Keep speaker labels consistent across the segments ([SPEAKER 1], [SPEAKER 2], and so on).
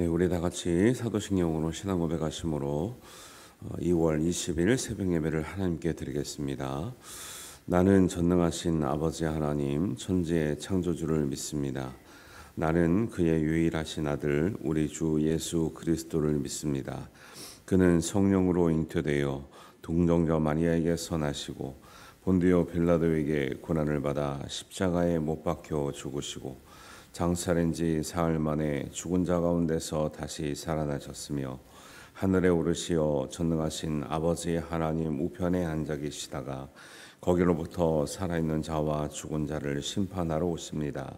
[SPEAKER 1] 네, 우리 다 같이 사도신경으로 신앙 고백하심으로 2월 20일 새벽 예배를 하나님께 드리겠습니다. 나는 전능하신 아버지 하나님 천지의 창조주를 믿습니다. 나는 그의 유일하신 아들 우리 주 예수 그리스도를 믿습니다. 그는 성령으로 잉태되어 동정녀 마리아에게서 나시고 본디오 빌라도에게 고난을 받아 십자가에 못 박혀 죽으시고 장사된 지 사흘 만에 죽은 자 가운데서 다시 살아나셨으며 하늘에 오르시어 전능하신 아버지 하나님 우편에 앉아 계시다가 거기로부터 살아있는 자와 죽은 자를 심판하러 오십니다.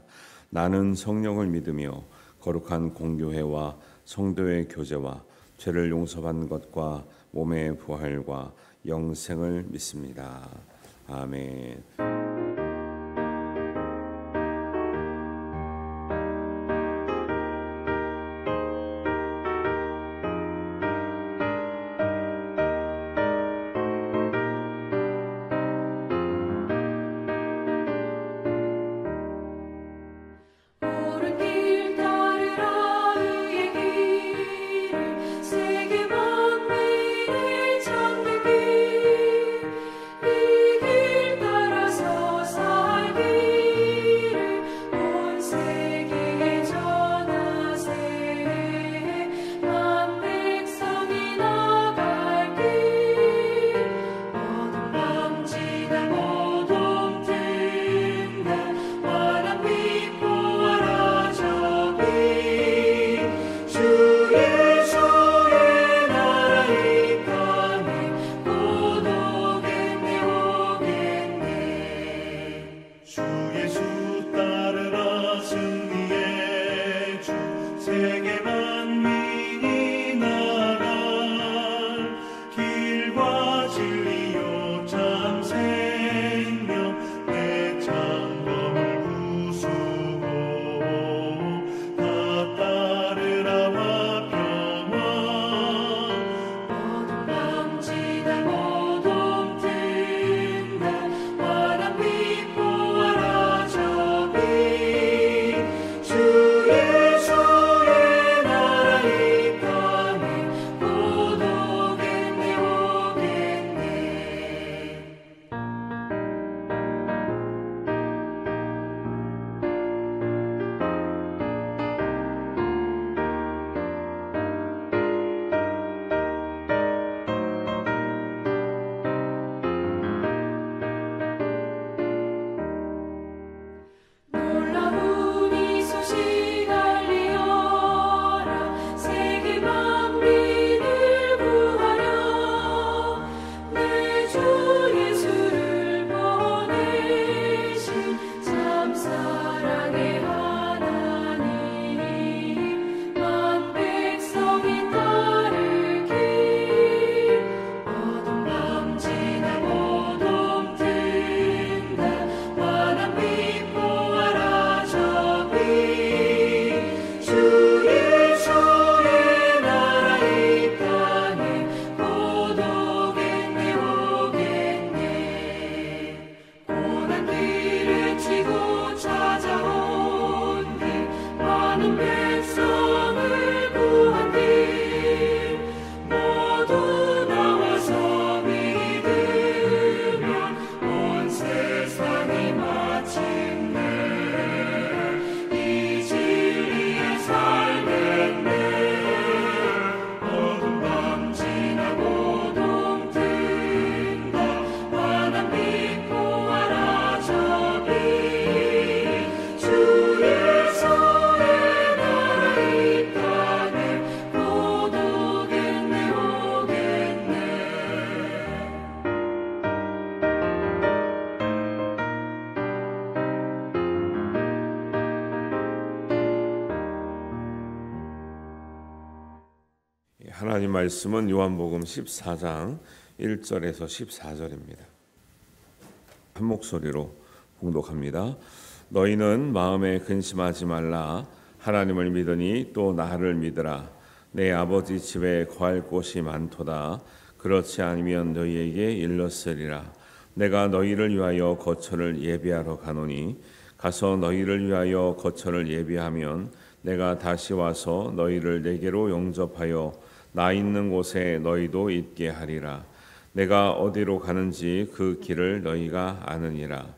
[SPEAKER 1] 나는 성령을 믿으며 거룩한 공교회와 성도의 교제와 죄를 용서받는 것과 몸의 부활과 영생을 믿습니다. 아멘. 하나님 말씀은 요한복음 14장 1절에서 14절입니다. 한 목소리로 봉독합니다. 너희는 마음에 근심하지 말라. 하나님을 믿으니 또 나를 믿으라. 내 아버지 집에 거할 곳이 많도다. 그렇지 않으면 너희에게 일렀으리라. 내가 너희를 위하여 거처를 예비하러 가노니 가서 너희를 위하여 거처를 예비하면 내가 다시 와서 너희를 내게로 영접하여 나 있는 곳에 너희도 있게 하리라. 내가 어디로 가는지 그 길을 너희가 아느니라.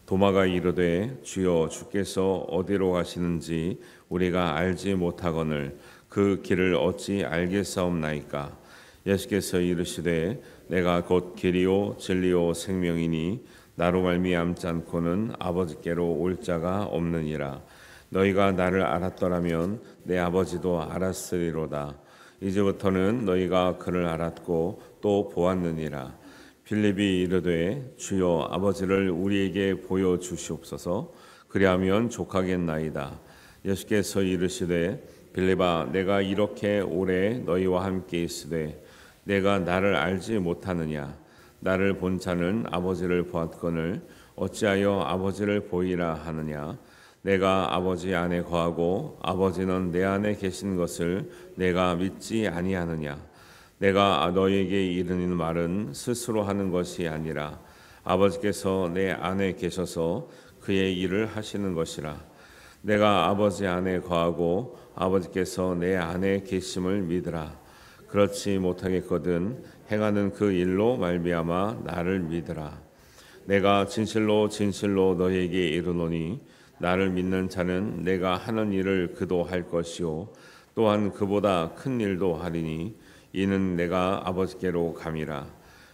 [SPEAKER 1] 도마가 이르되 주여 주께서 어디로 가시는지 우리가 알지 못하거늘 그 길을 어찌 알겠사옵나이까. 예수께서 이르시되 내가 곧 길이요 진리요 생명이니 나로 말미암지 않고는 아버지께로 올 자가 없느니라. 너희가 나를 알았더라면 내 아버지도 알았으리로다. 이제부터는 너희가 그를 알았고 또 보았느니라. 빌립이 이르되 주여 아버지를 우리에게 보여 주시옵소서. 그리하면 족하겠나이다. 예수께서 이르시되 빌립아 내가 이렇게 오래 너희와 함께 있으되 내가 나를 알지 못하느냐. 나를 본 자는 아버지를 보았거늘 어찌하여 아버지를 보이라 하느냐. 내가 아버지 안에 거하고 아버지는 내 안에 계신 것을 내가 믿지 아니하느냐. 내가 너희에게 이르는 말은 스스로 하는 것이 아니라 아버지께서 내 안에 계셔서 그의 일을 하시는 것이라. 내가 아버지 안에 거하고 아버지께서 내 안에 계심을 믿으라. 그렇지 못하겠거든 행하는 그 일로 말미암아 나를 믿으라. 내가 진실로 진실로 너희에게 이르노니 나를 믿는 자는 내가 하는 일을 그도 할 것이요 또한 그보다 큰 일도 하리니 이는 내가 아버지께로 감이라.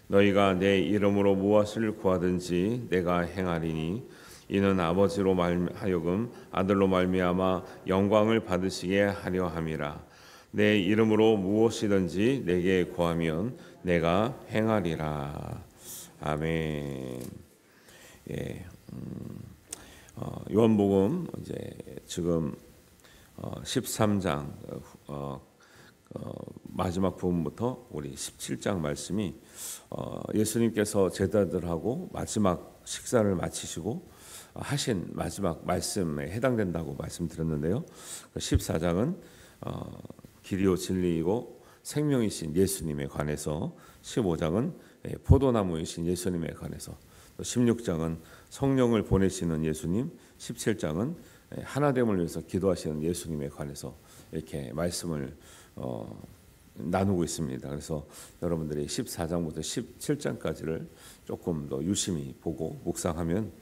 [SPEAKER 1] 너희가 내 이름으로 무엇을 구하든지 내가 행하리니 이는 아버지로 하여금 아들로 말미암아 영광을 받으시게 하려 함이라. 내 이름으로 무엇이든지 내게 구하면 내가 행하리라. 아멘. 예. 요한복음 이제 지금 13장 마지막 부분부터 우리 17장 말씀이 예수님께서 제자들하고 마지막 식사를 마치시고 하신 마지막 말씀에 해당된다고 말씀드렸는데요. 14장은 길이요 진리이고 생명이신 예수님에 관해서, 15장은 포도나무이신 예수님에 관해서, 또 16장은 성령을 보내시는 예수님, 17장은 하나됨을 위해서 기도하시는 예수님에 관해서 이렇게 말씀을 나누고 있습니다. 그래서 여러분들이 14장부터 17장까지를 조금 더 유심히 보고 묵상하면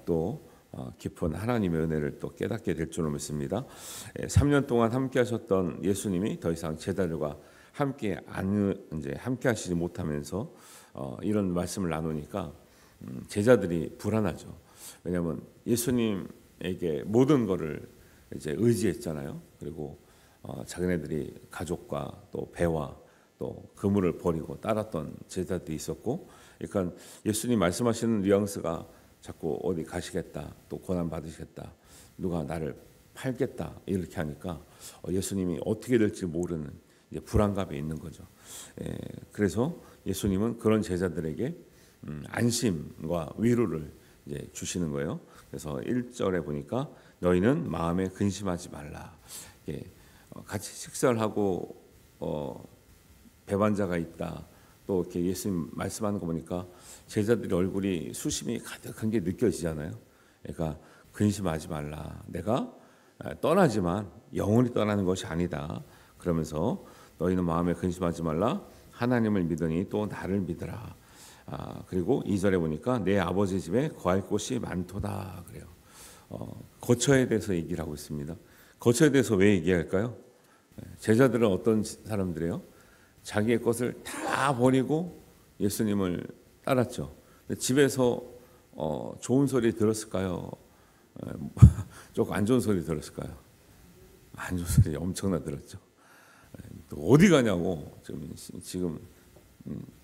[SPEAKER 1] 또 깊은 하나님의 은혜를 또 깨닫게 될 줄로 믿습니다. 3년 동안 함께 하셨던 예수님이 더 이상 제자들과 함께 하시지 못하면서 이런 말씀을 나누니까 제자들이 불안하죠. 왜냐하면 예수님에게 모든 것을 이제 의지했잖아요. 그리고 자기네들이 가족과 또 배와 또 그물을 버리고 따랐던 제자들이 있었고, 그러니까 예수님 말씀하시는 뉘앙스가 자꾸 어디 가시겠다, 또 고난 받으시겠다, 누가 나를 팔겠다 이렇게 하니까 예수님이 어떻게 될지 모르는 이제 불안감이 있는 거죠. 그래서 예수님은 그런 제자들에게 안심과 위로를 이제 주시는 거예요. 그래서 1절에 보니까 너희는 마음에 근심하지 말라. 같이 식사를 하고 배반자가 있다. 또 이렇게 예수님 말씀하는 거 보니까 제자들의 얼굴이 수심이 가득한 게 느껴지잖아요. 그러니까 근심하지 말라. 내가 떠나지만 영원히 떠나는 것이 아니다. 그러면서 너희는 마음에 근심하지 말라. 하나님을 믿으니 또 나를 믿으라. 그리고 2절에 보니까 내 아버지 집에 거할 곳이 많도다 그래요. 거처에 대해서 얘기를 하고 있습니다. 거처에 대해서 왜 얘기할까요? 제자들은 어떤 사람들이에요? 자기의 것을 다 버리고 예수님을 따랐죠. 집에서 좋은 소리 들었을까요? 조금 안 좋은 소리 들었을까요? 안 좋은 소리 엄청나 들었죠. 또 어디 가냐고 지금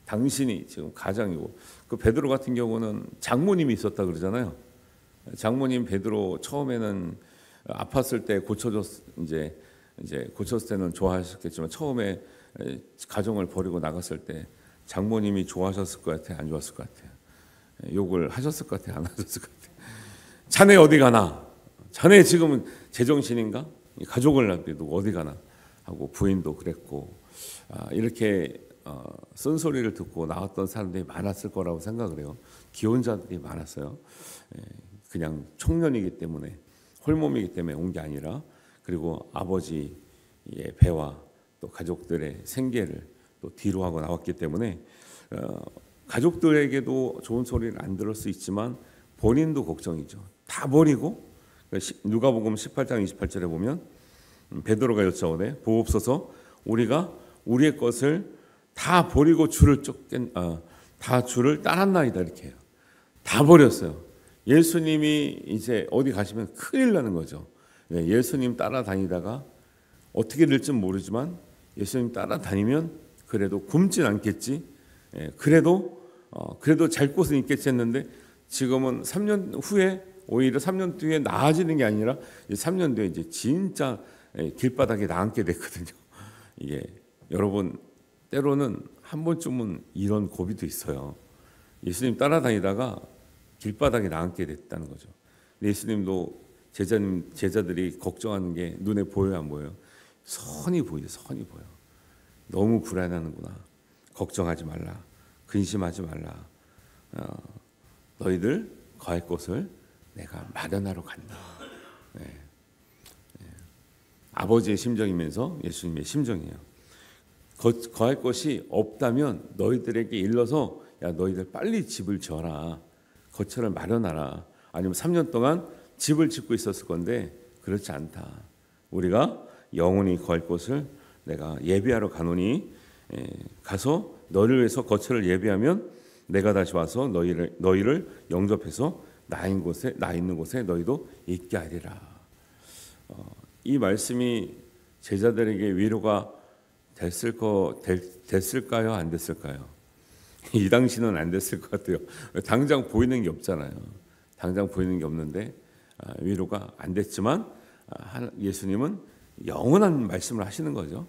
[SPEAKER 1] 당신이 지금 가장이고, 그 베드로 같은 경우는 장모님이 있었다 그러잖아요. 장모님 베드로 처음에는 아팠을 때 이제 고쳤을 때는 좋아하셨겠지만 처음에 가정을 버리고 나갔을 때 장모님이 좋아하셨을 것 같아요, 안 좋았을 것 같아요? 욕을 하셨을 것 같아요, 안 하셨을 것 같아요? 자네 어디 가나? 자네 지금은 제정신인가? 가족을 놔두고 어디 가나? 하고 부인도 그랬고, 이렇게 쓴소리를 듣고 나왔던 사람들이 많았을 거라고 생각을 해요. 기혼자들이 많았어요. 그냥 청년이기 때문에, 홀몸이기 때문에 온 게 아니라 그리고 아버지의 배와 또 가족들의 생계를 또 뒤로 하고 나왔기 때문에 가족들에게도 좋은 소리를 안 들을 수 있지만 본인도 걱정이죠. 다 버리고 누가복음 18장 28절에 보면 베드로가 여짜오되 보옵소서 우리가 우리의 것을 다 버리고 다 주를 따랐나이다 이렇게 해요. 다 버렸어요. 예수님이 이제 어디 가시면 큰일 나는 거죠. 예수님 따라다니다가 어떻게 될지 모르지만 예수님 따라다니면 그래도 굶진 않겠지. 그래도 잘 곳은 있겠지 했는데 지금은 3년 후에 오히려 3년 뒤에 나아지는 게 아니라 3년 뒤에 이제 진짜 길바닥에 나앉게 됐거든요. 이게 여러분 때로는 한 번쯤은 이런 고비도 있어요. 예수님 따라다니다가 길바닥에 나앉게 됐다는 거죠. 예수님도 제자들이 걱정하는 게 눈에 보여요, 안 보여요? 선이 보여요, 선이 보여. 너무 불안하는구나. 걱정하지 말라, 근심하지 말라. 너희들 거할 곳을 내가 마련하러 간다. 아버지의 심정이면서 예수님의 심정이에요. 거할 곳이 없다면 너희들에게 일러서 야 너희들 빨리 집을 지어라. 거처를 마련하라. 아니면 3년 동안 집을 짓고 있었을 건데 그렇지 않다. 우리가 영원히 거할 곳을 내가 예비하러 가노니 가서 너를 위해서 거처를 예비하면 내가 다시 와서 너희를 영접해서 나 있는 곳에 너희도 있게 하리라. 이 말씀이 제자들에게 위로가 됐을까요? 안 됐을까요? 이 당시는 안 됐을 것 같아요. 당장 보이는 게 없잖아요. 당장 보이는 게 없는데 위로가 안 됐지만 예수님은 영원한 말씀을 하시는 거죠.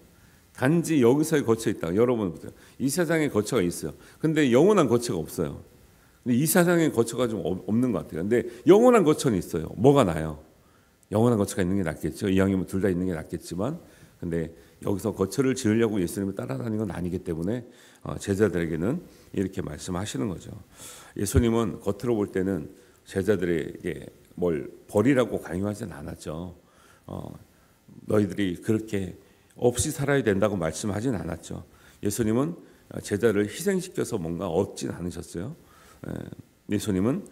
[SPEAKER 1] 단지 여기서의 거처 있다. 여러분 보세요. 이 세상에 거처가 있어요. 근데 영원한 거처가 없어요. 근데 이 세상에 거처가 좀 없는 것 같아요. 근데 영원한 거처는 있어요. 뭐가 나요? 영원한 거처가 있는 게 낫겠죠. 이왕이면 둘 다 있는 게 낫겠지만, 근데 여기서 거처를 지으려고 예수님을 따라다니는 건 아니기 때문에 제자들에게는 이렇게 말씀하시는 거죠. 예수님은 겉으로 볼 때는 제자들에게 뭘 버리라고 강요하지는 않았죠. 너희들이 그렇게 없이 살아야 된다고 말씀하진 않았죠. 예수님은 제자를 희생시켜서 뭔가 얻진 않으셨어요. 예수님은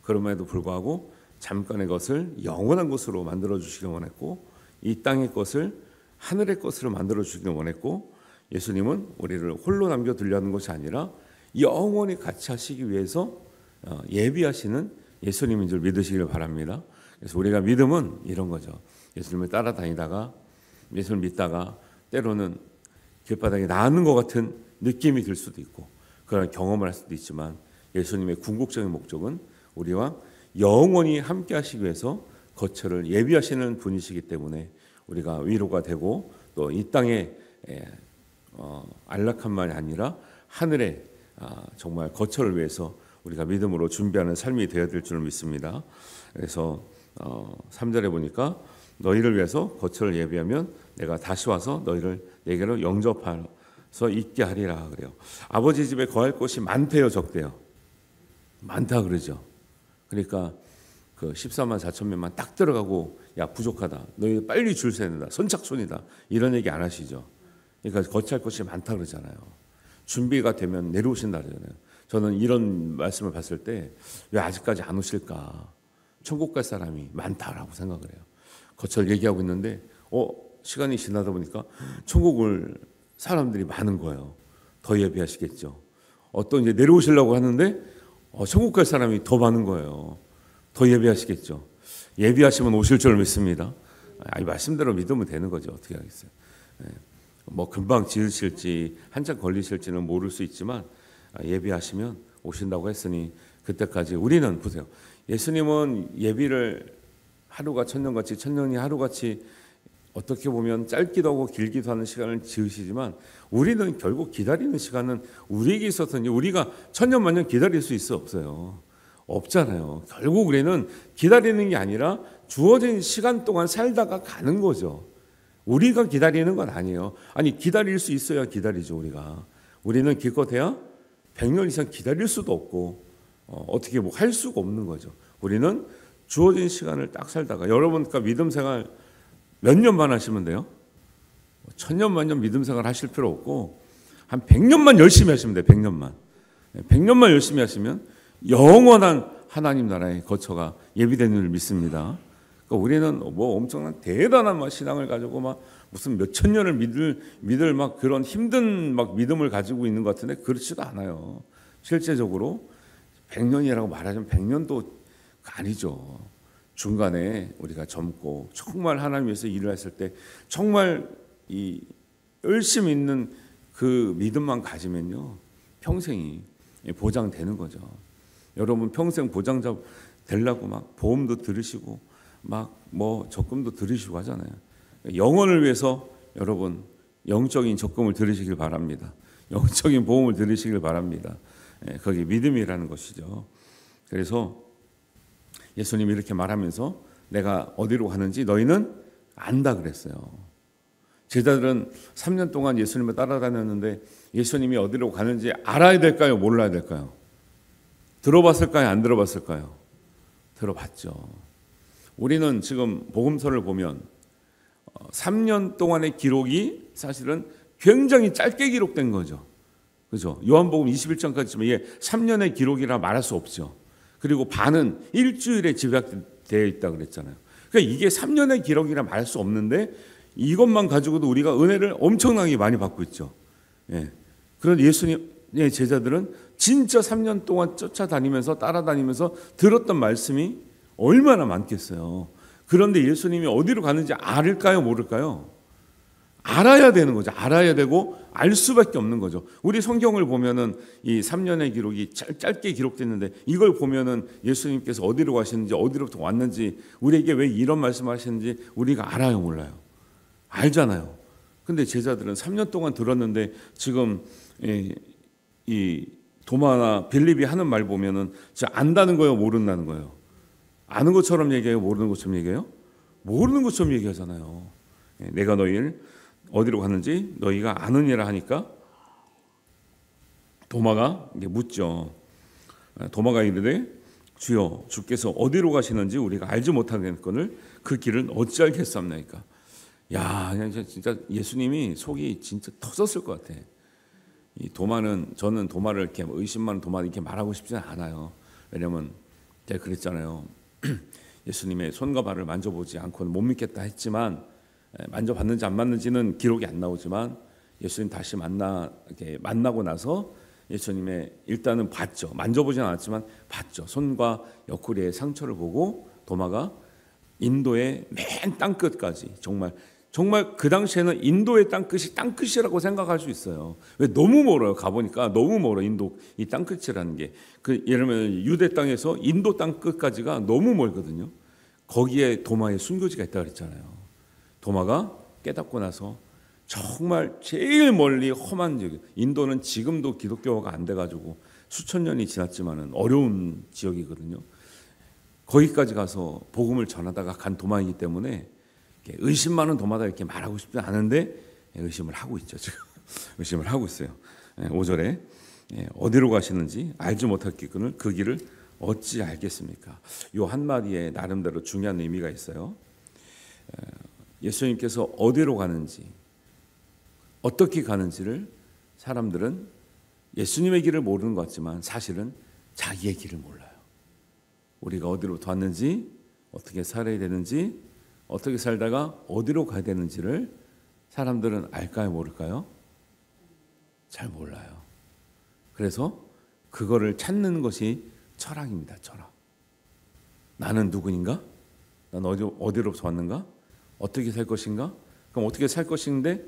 [SPEAKER 1] 그럼에도 불구하고 잠깐의 것을 영원한 것으로 만들어 주시길 원했고 이 땅의 것을 하늘의 것으로 만들어 주시길 원했고 예수님은 우리를 홀로 남겨두려는 것이 아니라 영원히 같이 하시기 위해서 예비하시는 예수님인 줄 믿으시길 바랍니다. 그래서 우리가 믿음은 이런 거죠. 예수님을 따라다니다가 예수를 믿다가 때로는 길바닥에 나앉는 것 같은 느낌이 들 수도 있고 그런 경험을 할 수도 있지만 예수님의 궁극적인 목적은 우리와 영원히 함께 하시기 위해서 거처를 예비하시는 분이시기 때문에 우리가 위로가 되고 또 이 땅에 안락함만이 아니라 하늘에 정말 거처를 위해서 우리가 믿음으로 준비하는 삶이 되어야 될 줄 믿습니다. 그래서 3절에 보니까 너희를 위해서 거처를 예비하면 내가 다시 와서 너희를 내게로 영접해서 있게 하리라 그래요. 아버지 집에 거할 곳이 많대요, 적대요? 많다 그러죠. 그러니까 그 14만 4천 명만 딱 들어가고 야 부족하다. 너희 빨리 줄 서야 된다. 선착순이다. 이런 얘기 안 하시죠. 그러니까 거처할 곳이 많다 그러잖아요. 준비가 되면 내려오신다 그러잖아요. 저는 이런 말씀을 봤을 때 왜 아직까지 안 오실까? 천국 갈 사람이 많다라고 생각을 해요. 거처를 얘기하고 있는데 시간이 지나다 보니까 천국을 사람들이 많은 거예요. 더 예비하시겠죠. 어떤 이제 내려오시려고 하는데 천국 갈 사람이 더 많은 거예요. 더 예비하시겠죠. 예비하시면 오실 줄 믿습니다. 이 말씀대로 믿으면 되는 거죠. 어떻게 하겠어요. 뭐 금방 지으실지 한참 걸리실지는 모를 수 있지만 예비하시면 오신다고 했으니 그때까지 우리는 보세요. 예수님은 예비를 하루가 천년같이 천년이 하루같이 어떻게 보면 짧기도 하고 길기도 하는 시간을 지으시지만 우리는 결국 기다리는 시간은 우리에게 있어서는 우리가 천년 만년 기다릴 수 있어 없어요. 없잖아요. 결국 우리는 기다리는 게 아니라 주어진 시간 동안 살다가 가는 거죠. 우리가 기다리는 건 아니에요. 아니 기다릴 수 있어야 기다리죠. 우리는 기껏해야 100년 이상 기다릴 수도 없고 어떻게 뭐 할 수가 없는 거죠. 우리는 주어진 시간을 딱 살다가 여러분 그러니까 믿음 생활 몇 년만 하시면 돼요? 천년만년 믿음 생활 하실 필요 없고 한 100년만 열심히 하시면 돼요. 100년만. 100년만 열심히 하시면 영원한 하나님 나라의 거처가 예비된 줄 믿습니다. 그러니까 우리는 뭐 엄청난 대단한 막 신앙을 가지고 막 무슨 몇천 년을 믿을 막 그런 힘든 막 믿음을 가지고 있는 것 같은데 그렇지도 않아요. 실제적으로 100년이라고 말하자면 100년도 아니죠. 중간에 우리가 젊고 정말 하나님 위해서 일을 했을 때 정말 이 열심히 있는 그 믿음만 가지면요 평생이 보장되는 거죠. 여러분 평생 보장자 되려고 막 보험도 들으시고 막 뭐 적금도 들으시고 하잖아요. 영혼을 위해서 여러분 영적인 적금을 들으시길 바랍니다. 영적인 보험을 들으시길 바랍니다. 거기 믿음이라는 것이죠. 그래서 예수님이 이렇게 말하면서 내가 어디로 가는지 너희는 안다 그랬어요. 제자들은 3년 동안 예수님을 따라다녔는데 예수님이 어디로 가는지 알아야 될까요? 몰라야 될까요? 들어봤을까요? 안 들어봤을까요? 들어봤죠. 우리는 지금 복음서를 보면 3년 동안의 기록이 사실은 굉장히 짧게 기록된 거죠. 그죠? 요한복음 21장까지 있지만 이게 3년의 기록이라 말할 수 없죠. 그리고 반은 일주일에 집약되어 있다 그랬잖아요. 그러니까 이게 3년의 기록이라 말할 수 없는데 이것만 가지고도 우리가 은혜를 엄청나게 많이 받고 있죠. 예. 그런 예수님의 제자들은 진짜 3년 동안 쫓아다니면서 따라다니면서 들었던 말씀이 얼마나 많겠어요. 그런데 예수님이 어디로 가는지 알을까요? 모를까요? 알아야 되는 거죠. 알아야 되고 알 수밖에 없는 거죠. 우리 성경을 보면은 이 3년의 기록이 짧게 기록됐는데 이걸 보면은 예수님께서 어디로 가시는지 어디로부터 왔는지 우리에게 왜 이런 말씀을 하시는지 우리가 알아요, 몰라요? 알잖아요. 근데 제자들은 3년 동안 들었는데 지금 이 도마나 빌립이 하는 말 보면은 진짜 안다는 거예요, 모른다는 거예요? 아는 것처럼 얘기해요, 모르는 것처럼 얘기해요? 모르는 것처럼 얘기하잖아요. 내가 너희를 어디로 갔는지 너희가 아느니라 하니까 도마가 묻죠. 도마가 이르되 주여 주께서 어디로 가시는지 우리가 알지 못하겠거늘 그 길은 어찌 알겠사옵나이까. 야, 진짜 예수님이 속이 진짜 터졌을 것 같아. 이 도마는 저는 도마를 이렇게 의심 많은 도마 이렇게 말하고 싶지는 않아요. 왜냐면 제가 그랬잖아요. 예수님의 손과 발을 만져보지 않고는 못 믿겠다 했지만 만져봤는지 안 맞는지는 기록이 안 나오지만 예수님 다시 만나고 나서 예수님의 일단은 봤죠. 만져보진 않았지만 봤죠. 손과 옆구리의 상처를 보고 도마가 인도의 맨 땅끝까지 정말 그 당시에는 인도의 땅끝이 땅끝이라고 생각할 수 있어요. 왜 너무 멀어요. 가보니까 너무 멀어. 인도 이 땅끝이라는 게 예를 들면 유대 땅에서 인도 땅끝까지가 너무 멀거든요. 거기에 도마의 순교지가 있다고 그랬잖아요. 도마가 깨닫고 나서 정말 제일 멀리 험한 지역, 인도는 지금도 기독교화가 안 돼가지고 수천 년이 지났지만은 어려운 지역이거든요. 거기까지 가서 복음을 전하다가 간 도마이기 때문에 의심 많은 도마다 이렇게 말하고 싶지 않은데 의심을 하고 있죠. 지금 의심을 하고 있어요. 5절에 어디로 가시는지 알지 못하겠거늘 그 길을 어찌 알겠습니까? 이 한마디에 나름대로 중요한 의미가 있어요. 예수님께서 어디로 가는지 어떻게 가는지를 사람들은 예수님의 길을 모르는 것 같지만 사실은 자기의 길을 몰라요. 우리가 어디로부터 왔는지 어떻게 살아야 되는지 어떻게 살다가 어디로 가야 되는지를 사람들은 알까요, 모를까요? 잘 몰라요. 그래서 그거를 찾는 것이 철학입니다. 철학. 나는 누구인가? 난 어디로부터 왔는가? 어떻게 살 것인가? 그럼 어떻게 살 것인데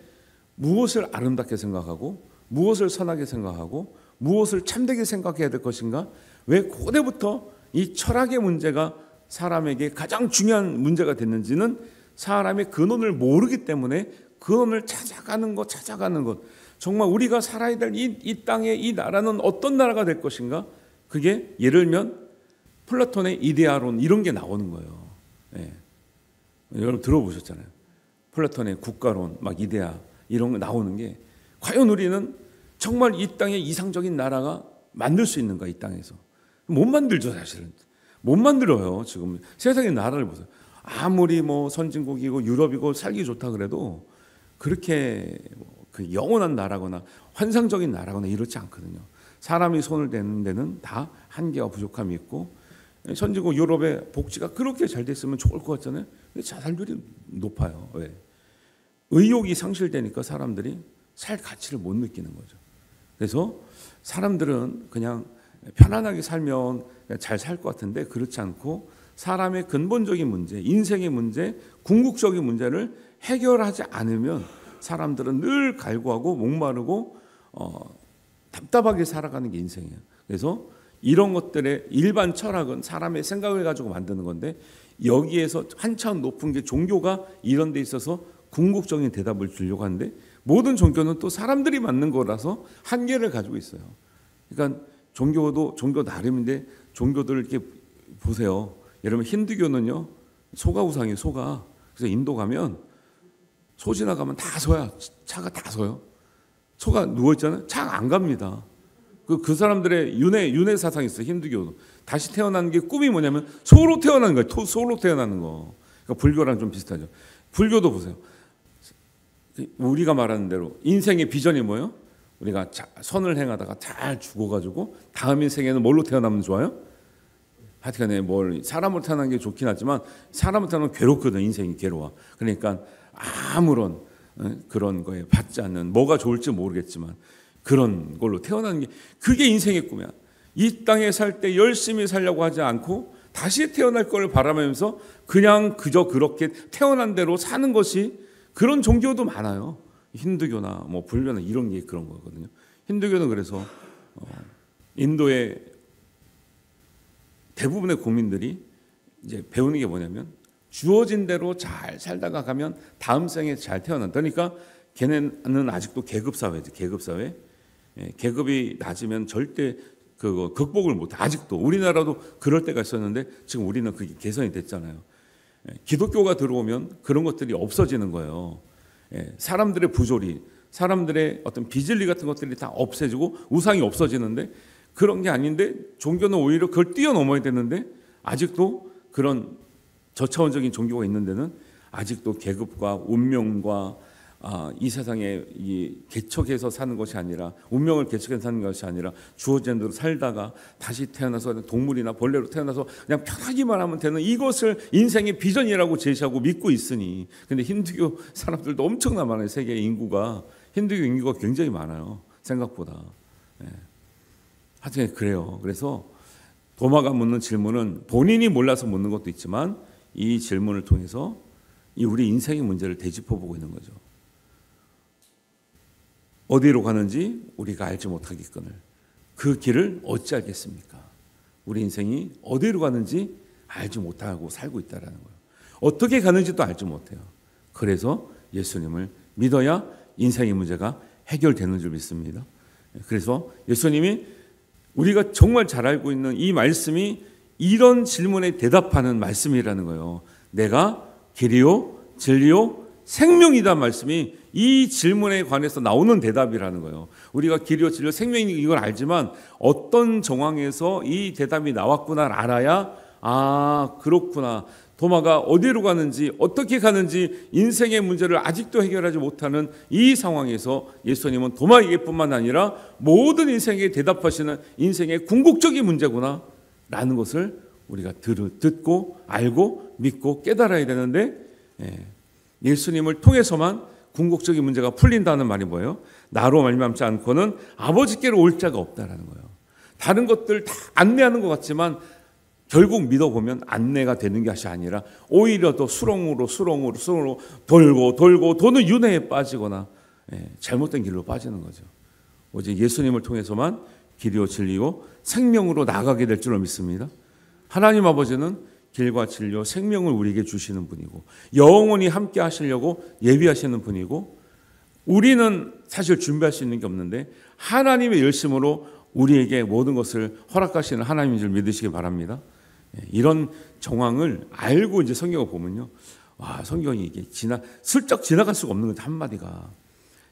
[SPEAKER 1] 무엇을 아름답게 생각하고 무엇을 선하게 생각하고 무엇을 참되게 생각해야 될 것인가? 왜 고대부터 이 철학의 문제가 사람에게 가장 중요한 문제가 됐는지는 사람의 근원을 모르기 때문에 근원을 찾아가는 것. 정말 우리가 살아야 될 이 땅의 이 나라는 어떤 나라가 될 것인가? 그게 예를 들면 플라톤의 이데아론 이런 게 나오는 거예요. 예. 여러분 들어보셨잖아요. 플라톤의 국가론, 막 이데아 이런 거 나오는 게 과연 우리는 정말 이 땅에 이상적인 나라가 만들 수 있는가? 이 땅에서 못 만들죠, 사실은. 못 만들어요. 지금 세상의 나라를 보세요. 아무리 뭐 선진국이고 유럽이고 살기 좋다 그래도 그렇게 그 영원한 나라거나 환상적인 나라거나 이렇지 않거든요. 사람이 손을 대는 데는 다 한계와 부족함이 있고, 선진국 유럽의 복지가 그렇게 잘 됐으면 좋을 것 같잖아요. 근데 자살률이 높아요. 왜? 의욕이 상실되니까 사람들이 살 가치를 못 느끼는 거죠. 그래서 사람들은 그냥 편안하게 살면 잘 살 것 같은데 그렇지 않고, 사람의 근본적인 문제, 인생의 문제, 궁극적인 문제를 해결하지 않으면 사람들은 늘 갈구하고 목마르고 답답하게 살아가는 게 인생이에요. 그래서 이런 것들의 일반 철학은 사람의 생각을 가지고 만드는 건데, 여기에서 한참 높은 게 종교가 이런 데 있어서 궁극적인 대답을 주려고 하는데, 모든 종교는 또 사람들이 만든 거라서 한계를 가지고 있어요. 그러니까 종교도 종교 나름인데, 종교들을 이렇게 보세요. 여러분, 힌두교는요 소가 우상이에요. 소가. 그래서 인도 가면 소 지나가면 다 소야. 차가 다 소요. 소가 누워 있잖아요. 차가 안 갑니다. 그 사람들의 윤회 사상이 있어요. 힌두교도 다시 태어나는 게 꿈이 뭐냐면 소로 태어나는 거예요. 소로 태어나는 거. 그러니까 불교랑 좀 비슷하죠. 불교도 보세요. 우리가 말하는 대로 인생의 비전이 뭐예요? 우리가 선을 행하다가 잘 죽어가지고 다음 인생에는 뭘로 태어나면 좋아요? 하여튼간에 사람으로 태어나는 게 좋긴 하지만 사람으로 태어나면 괴롭거든. 인생이 괴로워. 그러니까 아무런 그런 거에 받지 않는, 뭐가 좋을지 모르겠지만 그런 걸로 태어나는 게, 그게 인생의 꿈이야. 이 땅에 살 때 열심히 살려고 하지 않고 다시 태어날 걸 바라면서 그냥 그저 그렇게 태어난 대로 사는 것이, 그런 종교도 많아요. 힌두교나 뭐 불교나 이런 게 그런 거거든요. 힌두교는 그래서 인도의 대부분의 국민들이 이제 배우는 게 뭐냐면, 주어진 대로 잘 살다가 가면 다음 생에 잘 태어난다. 그러니까 걔네는 아직도 계급 사회죠. 계급 사회. 계급이 낮으면 절대 그거 극복을 못해. 아직도 우리나라도 그럴 때가 있었는데 지금 우리는 그게 개선이 됐잖아요. 기독교가 들어오면 그런 것들이 없어지는 거예요. 사람들의 부조리, 사람들의 어떤 비진리 같은 것들이 다 없어지고 우상이 없어지는데, 그런 게 아닌데 종교는 오히려 그걸 뛰어넘어야 되는데, 아직도 그런 저차원적인 종교가 있는 데는 아직도 계급과 운명과 이 세상에 개척해서 사는 것이 아니라, 운명을 개척해서 사는 것이 아니라 주어진 대로 살다가 다시 태어나서 동물이나 벌레로 태어나서 그냥 편하기만 하면 되는, 이것을 인생의 비전이라고 제시하고 믿고 있으니. 근데 힌두교 사람들도 엄청나 많아요. 세계 인구가, 힌두교 인구가 굉장히 많아요. 생각보다. 하여튼 그래요. 그래서 도마가 묻는 질문은 본인이 몰라서 묻는 것도 있지만, 이 질문을 통해서 이 우리 인생의 문제를 되짚어보고 있는 거죠. 어디로 가는지 우리가 알지 못하겠거늘 그 길을 어찌 알겠습니까? 우리 인생이 어디로 가는지 알지 못하고 살고 있다는 거예요. 어떻게 가는지도 알지 못해요. 그래서 예수님을 믿어야 인생의 문제가 해결되는 줄 믿습니다. 그래서 예수님이 우리가 정말 잘 알고 있는 이 말씀이 이런 질문에 대답하는 말씀이라는 거예요. 내가 길이요 진리요 생명이다 말씀이 이 질문에 관해서 나오는 대답이라는 거예요. 우리가 길이요 진리요 생명이 이걸 알지만 어떤 정황에서 이 대답이 나왔구나를 알아야, 그렇구나, 도마가 어디로 가는지 어떻게 가는지 인생의 문제를 아직도 해결하지 못하는 이 상황에서 예수님은 도마에게뿐만 아니라 모든 인생에 대답하시는 인생의 궁극적인 문제구나 라는 것을 우리가 듣고 알고 믿고 깨달아야 되는데, 예수님을 통해서만 궁극적인 문제가 풀린다는 말이 뭐예요? 나로 말미암지 않고는 아버지께로 올 자가 없다라는 거예요. 다른 것들 다 안내하는 것 같지만 결국 믿어보면 안내가 되는 것이 아니라 오히려 더 수렁으로 돌고 도는 윤회에 빠지거나 잘못된 길로 빠지는 거죠. 오직 예수님을 통해서만 길이요 진리요 생명으로 나아가게 될 줄로 믿습니다. 하나님 아버지는 길과 진리요 생명을 우리에게 주시는 분이고 영원히 함께 하시려고 예비하시는 분이고, 우리는 사실 준비할 수 있는 게 없는데 하나님의 열심으로 우리에게 모든 것을 허락하시는 하나님인 줄 믿으시기 바랍니다. 이런 정황을 알고 이제 성경을 보면요, 성경이 이게 슬쩍 지나갈 수가 없는 거죠. 한마디가.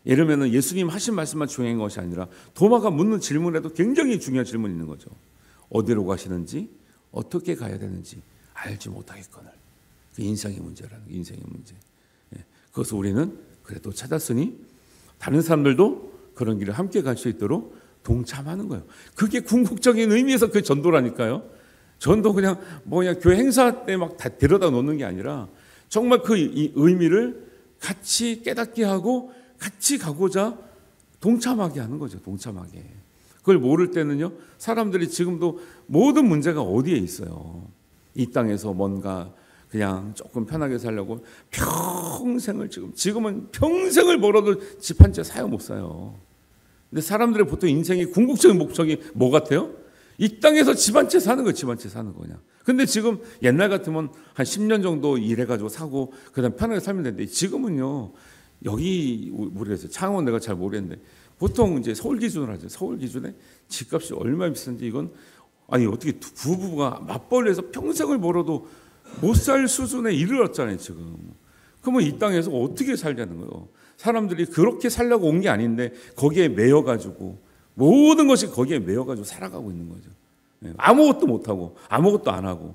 [SPEAKER 1] 예를 들면 예수님 하신 말씀만 중요한 것이 아니라 도마가 묻는 질문에도 굉장히 중요한 질문이 있는 거죠. 어디로 가시는지 어떻게 가야 되는지 알지 못하겠거늘. 그 인생의 문제라는 거, 인생의 문제. 그것을 우리는 그래도 찾았으니 다른 사람들도 그런 길을 함께 갈 수 있도록 동참하는 거예요. 그게 궁극적인 의미에서 그 전도라니까요. 전도 그냥 교회 행사 때 막 다 데려다 놓는 게 아니라 정말 그 의미를 같이 깨닫게 하고 같이 가고자 동참하게 하는 거죠. 동참하게. 그걸 모를 때는요, 사람들이 지금도 모든 문제가 어디에 있어요. 이 땅에서 뭔가 그냥 조금 편하게 살려고 평생을 지금은 평생을 벌어도 집 한 채 사요 못 사요. 근데 사람들의 보통 인생의 궁극적인 목적이 뭐 같아요? 이 땅에서 집 한 채 사는 거, 집 한 채 사는 거냐. 근데 지금 옛날 같으면 한 10년 정도 일해가지고 사고 그다음 편하게 살면 되는데 지금은요, 여기 모르겠어요. 창원 내가 잘 모르겠는데 보통 이제 서울 기준으로 하죠. 서울 기준에 집값이 얼마나 비싼지 이건 아니 어떻게 부부가 맞벌이해서 평생을 벌어도 못 살 수준에 이르렀잖아요 지금. 그러면 이 땅에서 어떻게 살자는 거예요? 사람들이 그렇게 살려고 온 게 아닌데 거기에 매여가지고 모든 것이 거기에 매여가지고 살아가고 있는 거죠. 아무것도 못하고 아무것도 안 하고.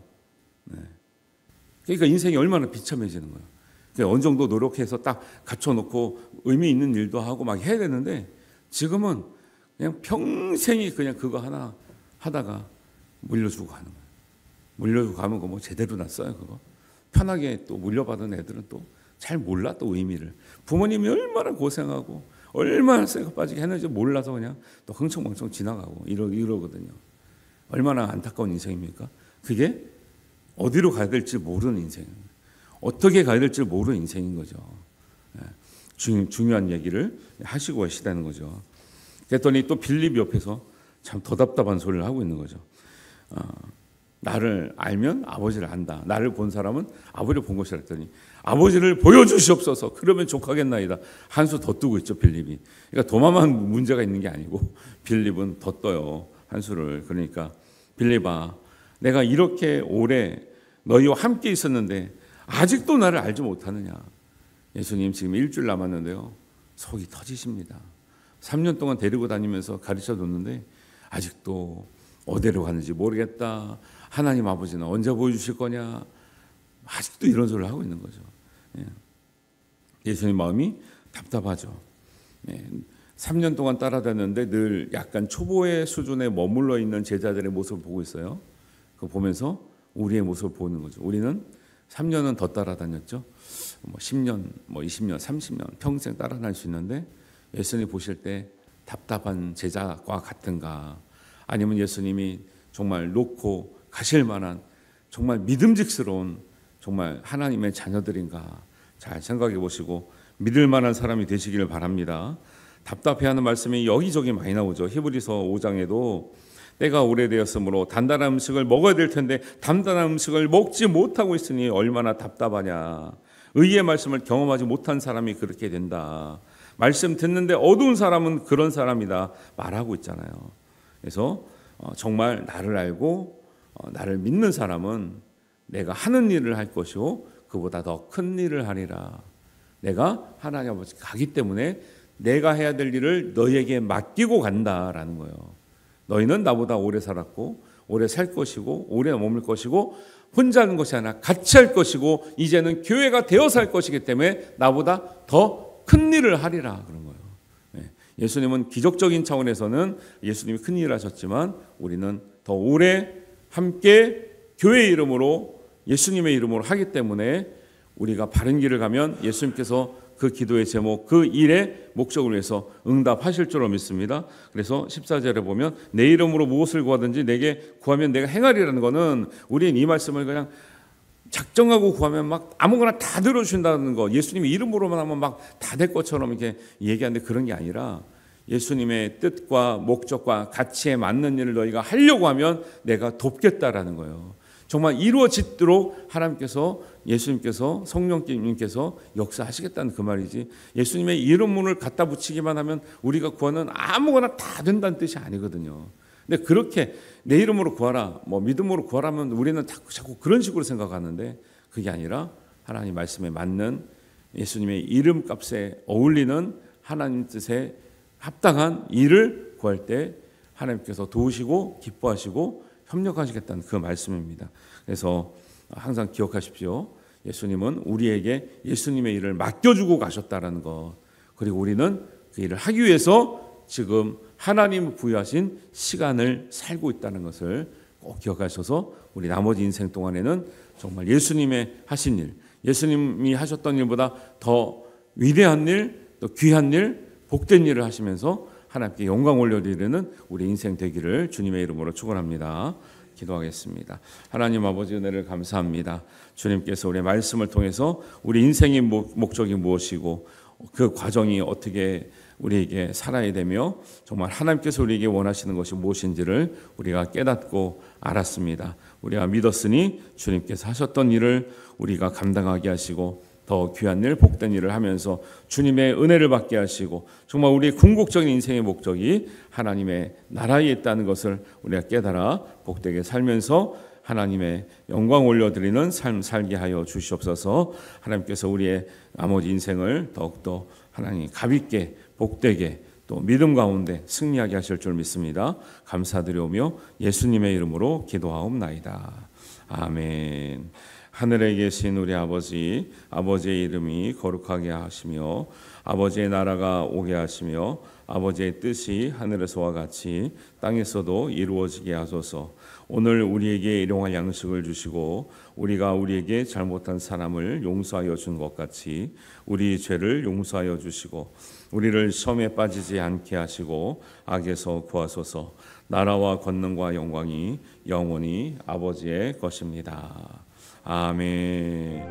[SPEAKER 1] 그러니까 인생이 얼마나 비참해지는 거예요. 그러니까 어느 정도 노력해서 딱 갖춰놓고 의미 있는 일도 하고 막 해야 되는데 지금은 그냥 평생이 그냥 그거 하나 하다가 물려주고 가는 거예요. 물려주고 가면 뭐 제대로 났어요 그거. 편하게 또 물려받은 애들은 또 잘 몰라 또 의미를. 부모님이 얼마나 고생하고 얼마나 쇠가 빠지게 했는지 몰라서 그냥 또 흥청망청 지나가고 이러거든요. 얼마나 안타까운 인생입니까? 그게 어디로 가야 될지 모르는 인생, 어떻게 가야 될지 모르는 인생인 거죠. 중요한 얘기를 하시고 계시다는 거죠. 그랬더니 또 빌립 옆에서 참 더 답답한 소리를 하고 있는 거죠. 나를 알면 아버지를 안다. 나를 본 사람은 아버지를 본 것이라 했더니 아버지를 보여주시옵소서. 그러면 족하겠나이다. 한 수 더 뜨고 있죠 빌립이. 그러니까 도마만 문제가 있는 게 아니고 빌립은 더 떠요 한 수를. 그러니까 빌립아, 내가 이렇게 오래 너희와 함께 있었는데 아직도 나를 알지 못하느냐. 예수님 지금 일주일 남았는데요, 속이 터지십니다. 3년 동안 데리고 다니면서 가르쳐 줬는데 아직도 어디로 가는지 모르겠다. 하나님 아버지는 언제 보여주실 거냐. 아직도 이런 소리를 하고 있는 거죠. 예수님 마음이 답답하죠. 3년 동안 따라다녔는데 늘 약간 초보의 수준에 머물러 있는 제자들의 모습을 보고 있어요. 그거 보면서 우리의 모습을 보는 거죠. 우리는 3년은 더 따라다녔죠. 10년, 20년, 30년 평생 따라다닐 수 있는데 예수님 보실 때 답답한 제자와 같은가, 아니면 예수님이 정말 놓고 가실 만한 정말 믿음직스러운 정말 하나님의 자녀들인가 잘 생각해 보시고 믿을 만한 사람이 되시기를 바랍니다. 답답해하는 말씀이 여기저기 많이 나오죠. 히브리서 5장에도 때가 오래되었으므로 단단한 음식을 먹어야 될 텐데 단단한 음식을 먹지 못하고 있으니 얼마나 답답하냐. 의의 말씀을 경험하지 못한 사람이 그렇게 된다. 말씀 듣는데 어두운 사람은 그런 사람이다 말하고 있잖아요. 그래서 정말 나를 알고 나를 믿는 사람은 내가 하는 일을 할 것이요 그보다 더 큰 일을 하리라. 내가 하나님 아버지 가기 때문에 내가 해야 될 일을 너희에게 맡기고 간다라는 거예요. 너희는 나보다 오래 살았고 오래 살 것이고 오래 머물 것이고 혼자 하는 것이 아니라 같이 할 것이고 이제는 교회가 되어 살 것이기 때문에 나보다 더 큰 일을 하리라 그런 거예요. 예수님은 기적적인 차원에서는 예수님이 큰 일을 하셨지만 우리는 더 오래 함께 교회의 이름으로 예수님의 이름으로 하기 때문에 우리가 바른 길을 가면 예수님께서 그 기도의 제목, 그 일의 목적을 위해서 응답하실 줄로 믿습니다. 그래서 14절에 보면 내 이름으로 무엇을 구하든지 내게 구하면 내가 행하리라는 것은 우리는 이 말씀을 그냥 작정하고 구하면 막 아무거나 다 들어주신다는 거, 예수님의 이름으로만 하면 막 다 될 것처럼 이렇게 얘기하는데 그런 게 아니라 예수님의 뜻과 목적과 가치에 맞는 일을 너희가 하려고 하면 내가 돕겠다라는 거예요. 정말 이루어지도록 하나님께서, 예수님께서, 성령님께서 역사하시겠다는 그 말이지, 예수님의 이름을 갖다 붙이기만 하면 우리가 구하는 아무거나 다 된다는 뜻이 아니거든요. 근데 그렇게 내 이름으로 구하라, 믿음으로 구하라면 우리는 자꾸 그런 식으로 생각하는데 그게 아니라 하나님 말씀에 맞는 예수님의 이름값에 어울리는 하나님 뜻에 합당한 일을 구할 때 하나님께서 도우시고 기뻐하시고 협력하시겠다는 그 말씀입니다. 그래서 항상 기억하십시오. 예수님은 우리에게 예수님의 일을 맡겨주고 가셨다라는 것, 그리고 우리는 그 일을 하기 위해서 지금 하나님 부여하신 시간을 살고 있다는 것을 꼭 기억하셔서 우리 나머지 인생 동안에는 정말 예수님의 하신 일, 예수님이 하셨던 일보다 더 위대한 일, 또 귀한 일, 복된 일을 하시면서 하나님께 영광 올려드리는 우리 인생 되기를 주님의 이름으로 축원합니다. 기도하겠습니다. 하나님 아버지 은혜를 감사합니다. 주님께서 우리의 말씀을 통해서 우리 인생의 목적이 무엇이고 그 과정이 어떻게 우리에게 살아야 되며 정말 하나님께서 우리에게 원하시는 것이 무엇인지를 우리가 깨닫고 알았습니다. 우리가 믿었으니 주님께서 하셨던 일을 우리가 감당하게 하시고 더 귀한 일, 복된 일을 하면서 주님의 은혜를 받게 하시고 정말 우리의 궁극적인 인생의 목적이 하나님의 나라에 있다는 것을 우리가 깨달아 복되게 살면서 하나님의 영광 올려드리는 삶 살게 하여 주시옵소서. 하나님께서 우리의 나머지 인생을 더욱더 하나님 가볍게 복되게 또 믿음 가운데 승리하게 하실 줄 믿습니다. 감사드리오며 예수님의 이름으로 기도하옵나이다. 아멘. 하늘에 계신 우리 아버지, 아버지의 이름이 거룩하게 하시며 아버지의 나라가 오게 하시며 아버지의 뜻이 하늘에서와 같이 땅에서도 이루어지게 하소서. 오늘 우리에게 일용할 양식을 주시고 우리가 우리에게 잘못한 사람을 용서하여 준 것 같이 우리 죄를 용서하여 주시고 우리를 시험에 빠지지 않게 하시고 악에서 구하소서. 나라와 권능과 영광이 영원히 아버지의 것입니다. 아멘.